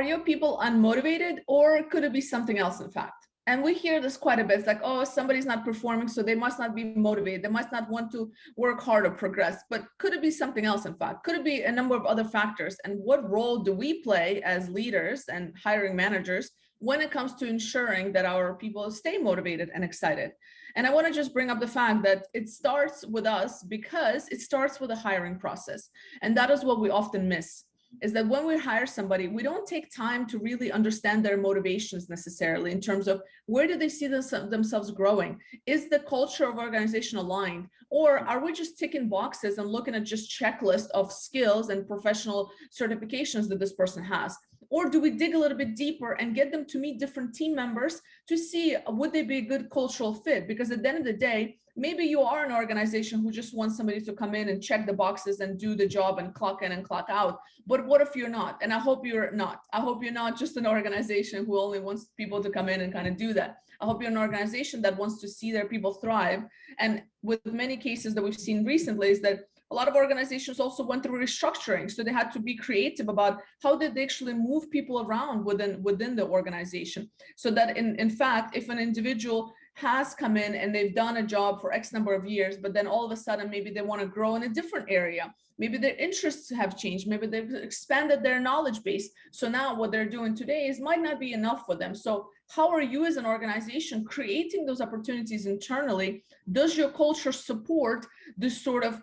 your people unmotivated, or could it be something else, in fact? And we hear this quite a bit. It's like, oh, somebody's not performing, so they must not be motivated. They must not want to work hard or progress. But could it be something else, in fact? Could it be a number of other factors? And what role do we play as leaders and hiring managers when it comes to ensuring that our people stay motivated and excited? And I want to just bring up the fact that it starts with us, because it starts with a hiring process. And that is what we often miss, is that when we hire somebody, we don't take time to really understand their motivations necessarily, in terms of where do they see themselves growing? Is the culture of organization aligned? Or are we just ticking boxes and looking at just checklist of skills and professional certifications that this person has? Or do we dig a little bit deeper and get them to meet different team members to see, would they be a good cultural fit? Because at the end of the day, maybe you are an organization who just wants somebody to come in and check the boxes and do the job and clock in and clock out. But what if you're not? And I hope you're not. I hope you're not just an organization who only wants people to come in and kind of do that. I hope you're an organization that wants to see their people thrive. And with many cases that we've seen recently is that a lot of organizations also went through restructuring. So they had to be creative about how did they actually move people around within the organization. So that in fact, if an individual has come in and they've done a job for X number of years, but then all of a sudden, maybe they want to grow in a different area. Maybe their interests have changed. Maybe they've expanded their knowledge base. So now what they're doing today might not be enough for them. So how are you as an organization creating those opportunities internally? Does your culture support this sort of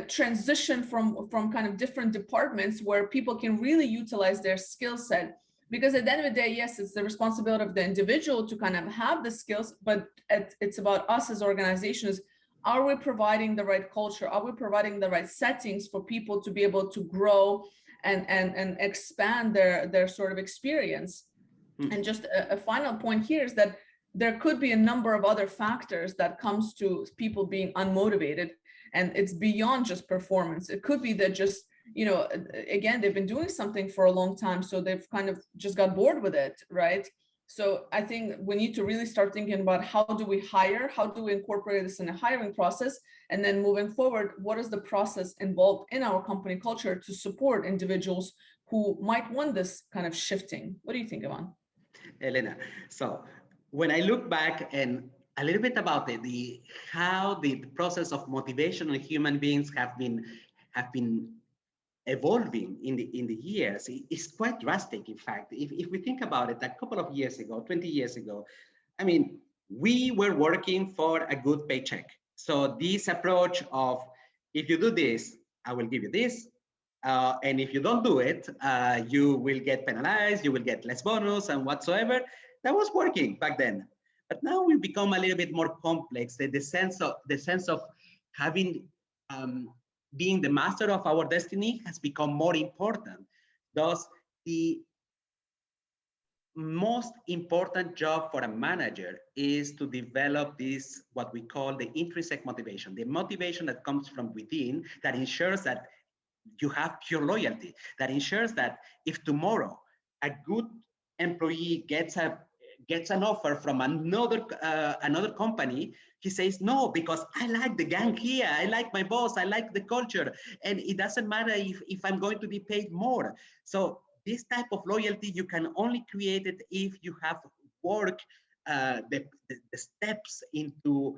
transition from kind of different departments where people can really utilize their skill set? Because at the end of the day, yes, it's the responsibility of the individual to kind of have the skills, but it's about us as organizations. Are we providing the right culture? Are we providing the right settings for people to be able to grow and expand their sort of experience? And just a final point here is that there could be a number of other factors that comes to people being unmotivated, and it's beyond just performance. It could be that just, again, they've been doing something for a long time, so they've kind of just got bored with it, right? So I think we need to really start thinking about how do we hire, how do we incorporate this in the hiring process, and then moving forward, what is the process involved in our company culture to support individuals who might want this kind of shifting? What do you think, Ivan? Elena, so when I look back and a little bit about how the process of motivation in human beings have been evolving in the years, is quite drastic. In fact, if we think about it, a couple of years ago, 20 years ago, I mean, we were working for a good paycheck. So this approach of, if you do this, I will give you this. And if you don't do it, you will get penalized, you will get less bonus and whatsoever. That was working back then. But now we've become a little bit more complex. The sense of having being the master of our destiny has become more important. Thus, the most important job for a manager is to develop this, what we call the intrinsic motivation, the motivation that comes from within, that ensures that you have pure loyalty, that ensures that if tomorrow a good employee gets an offer from another company, he says no, because I like the gang here, I like my boss, I like the culture, and it doesn't matter if I'm going to be paid more. So this type of loyalty, you can only create it if you have worked the steps to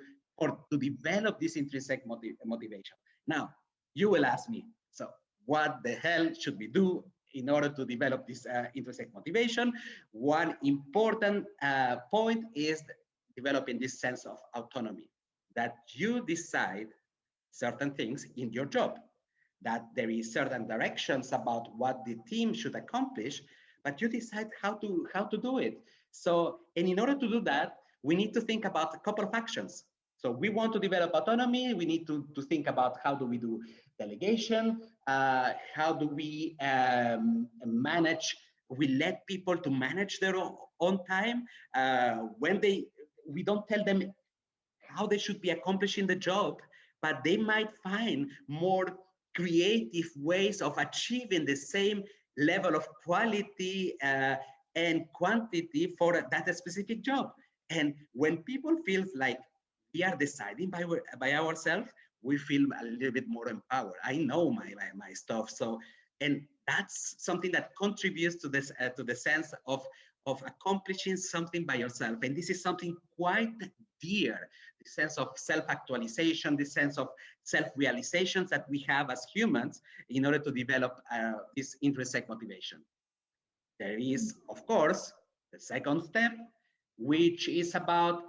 develop this intrinsic motivation. Now, you will ask me, so what the hell should we do in order to develop this intrinsic motivation? One important point is developing this sense of autonomy, that you decide certain things in your job, that there is certain directions about what the team should accomplish, but you decide how to do it. So, and in order to do that, we need to think about a couple of actions. So we want to develop autonomy. We need to think about how do we do delegation, how do we manage, we let people to manage their own time. We don't tell them how they should be accomplishing the job, but they might find more creative ways of achieving the same level of quality and quantity for that specific job. And when people feel like we are deciding by ourselves, we feel a little bit more empowered. I know my stuff. So, and That's something that contributes to the sense of accomplishing something by yourself. And this is something quite dear, the sense of self-actualization, the sense of self-realizations that we have as humans in order to develop this intrinsic motivation. There is, of course, the second step, which is about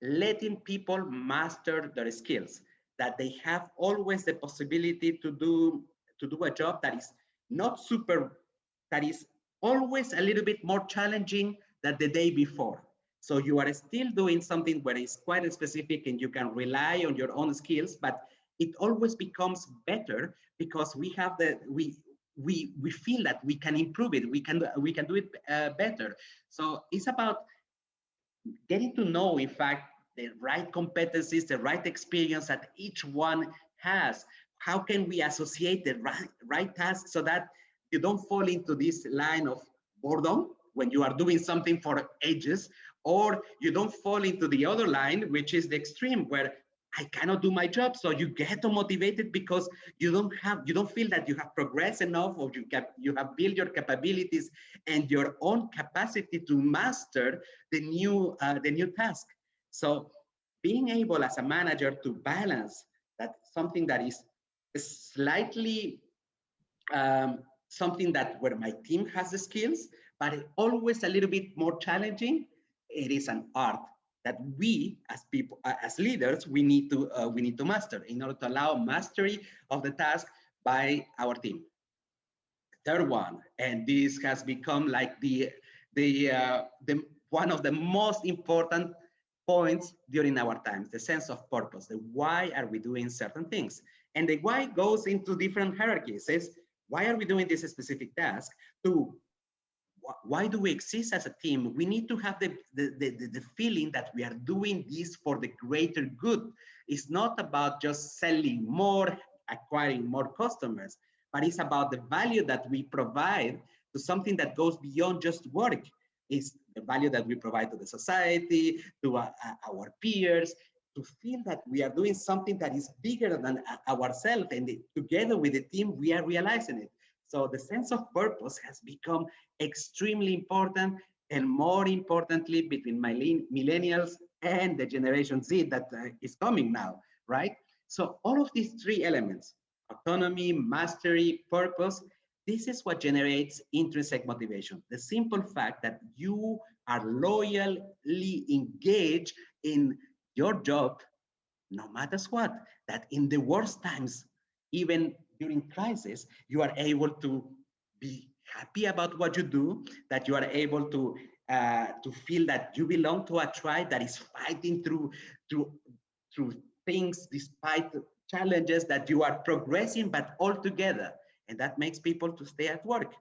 letting people master their skills, that they have always the possibility to do a job that is not super, that is always a little bit more challenging than the day before. So you are still doing something where it's quite specific and you can rely on your own skills, but it always becomes better because we have we feel that we can improve it, we can do it better. So it's about getting to know, in fact, the right competencies, the right experience that each one has. How can we associate the right tasks so that you don't fall into this line of boredom when you are doing something for ages, or you don't fall into the other line, which is the extreme where I cannot do my job. So you get motivated because you don't feel that you have progressed enough, or you have built your capabilities and your own capacity to master the new task. So being able as a manager to balance that, something that is slightly something that where my team has the skills, but always a little bit more challenging, it is an art that we as people, as leaders, we need to master in order to allow mastery of the task by our team. Third one, and this has become like the one of the most important points during our times, the sense of purpose, the why are we doing certain things. And the why goes into different hierarchies. Says, why are we doing this specific task? To why do we exist as a team? We need to have the feeling that we are doing this for the greater good. It's not about just selling more, acquiring more customers, but it's about the value that we provide to something that goes beyond just work. It's the value that we provide to the society, to our peers, to feel that we are doing something that is bigger than ourselves, and together with the team, we are realizing it. So the sense of purpose has become extremely important, and more importantly, between millennials and the Generation Z that is coming now, right? So all of these three elements, autonomy, mastery, purpose, this is what generates intrinsic motivation. The simple fact that you are loyally engaged in your job, no matter what, that in the worst times, even during crisis, you are able to be happy about what you do, that you are able to feel that you belong to a tribe that is fighting through things despite challenges, that you are progressing, but all together. And that makes people to stay at work.